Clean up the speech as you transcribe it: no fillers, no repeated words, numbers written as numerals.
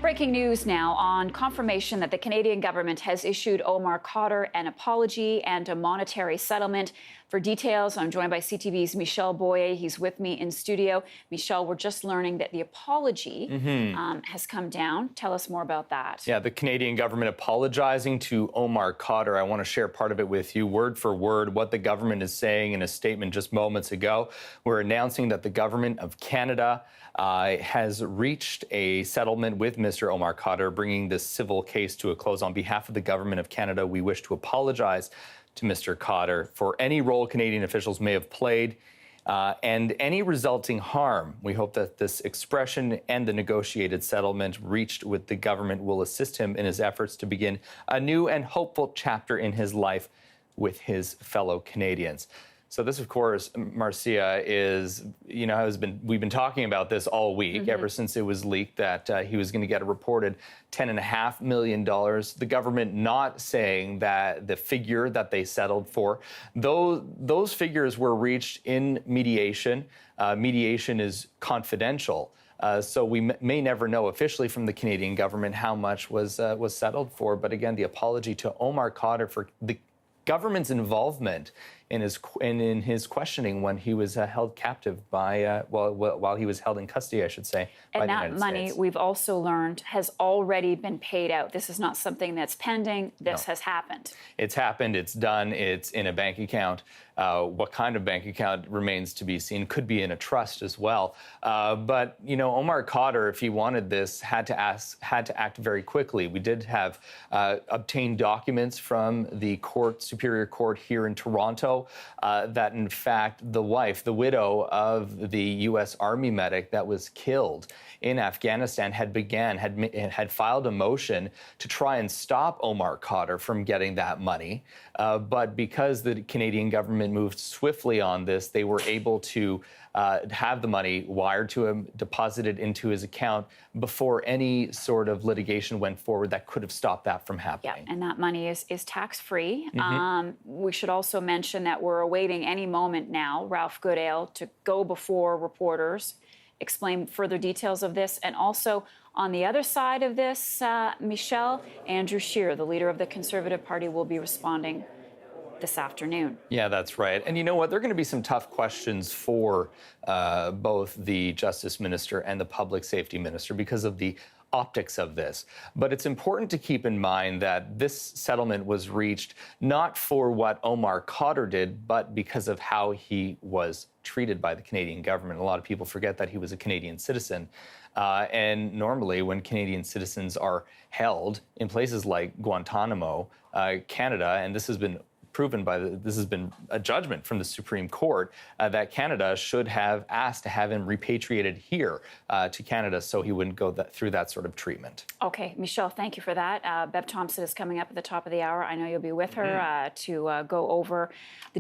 Breaking news now on confirmation that the Canadian government has issued Omar Khadr an apology and a monetary settlement. For details, I'm joined by CTV's Michel Boyer. He's with me in studio. Michel, we're just learning that the apology has come down. Tell us more about that. Yeah, the Canadian government apologizing to Omar Khadr. I want to share part of it with you, word for word, what the government is saying in a statement just moments ago. We're announcing that the government of Canada has reached a settlement with Mr. Omar Khadr, bringing this civil case to a close. On behalf of the government of Canada, we wish to apologize to Mr. Khadr for any role Canadian officials may have played and any resulting harm. We hope that this expression and the negotiated settlement reached with the government will assist him in his efforts to begin a new and hopeful chapter in his life with his fellow Canadians. So this, of course, Marcia, is, we've been talking about this all week, ever since it was leaked that he was going to get a reported $10.5 million. The government not saying that the figure that they settled for, those figures were reached in mediation. Mediation is confidential. So we may never know officially from the Canadian government how much was settled for. But again, the apology to Omar Khadr for the government's involvement in his questioning when he was held captive by, while he was held in custody, I should say, by the United States. And that money, we've also learned, has already been paid out. This is not something that's pending. This has happened. It's happened. It's done. It's in a bank account. What kind of bank account remains to be seen. Could be in a trust as well. But, Omar Khadr, if he wanted this, had to act very quickly. We did have obtained documents from the Superior Court here in Toronto that, in fact, the widow of the U.S. Army medic that was killed in Afghanistan had filed a motion to try and stop Omar Khadr from getting that money. But because the Canadian government moved swiftly on this, they were able to have the money wired to him, deposited into his account before any sort of litigation went forward that could have stopped that from happening. Yeah, and that money is tax-free. We should also mention that we're awaiting any moment now, Ralph Goodale, to go before reporters, explain further details of this. And also, on the other side of this, Michel, Andrew Scheer, the leader of the Conservative Party, will be responding this afternoon. Yeah, that's right. And you know what? There are going to be some tough questions for both the Justice Minister and the Public Safety Minister because of the optics of this. But it's important to keep in mind that this settlement was reached not for what Omar Khadr did, but because of how he was treated by the Canadian government. A lot of people forget that he was a Canadian citizen. And normally when Canadian citizens are held in places like Guantanamo, Canada, and this has been proven this has been a judgment from the Supreme Court that Canada should have asked to have him repatriated here to Canada so he wouldn't go through that sort of treatment. Okay, Michel, thank you for that. Bev Thompson is coming up at the top of the hour. I know you'll be with her to go over the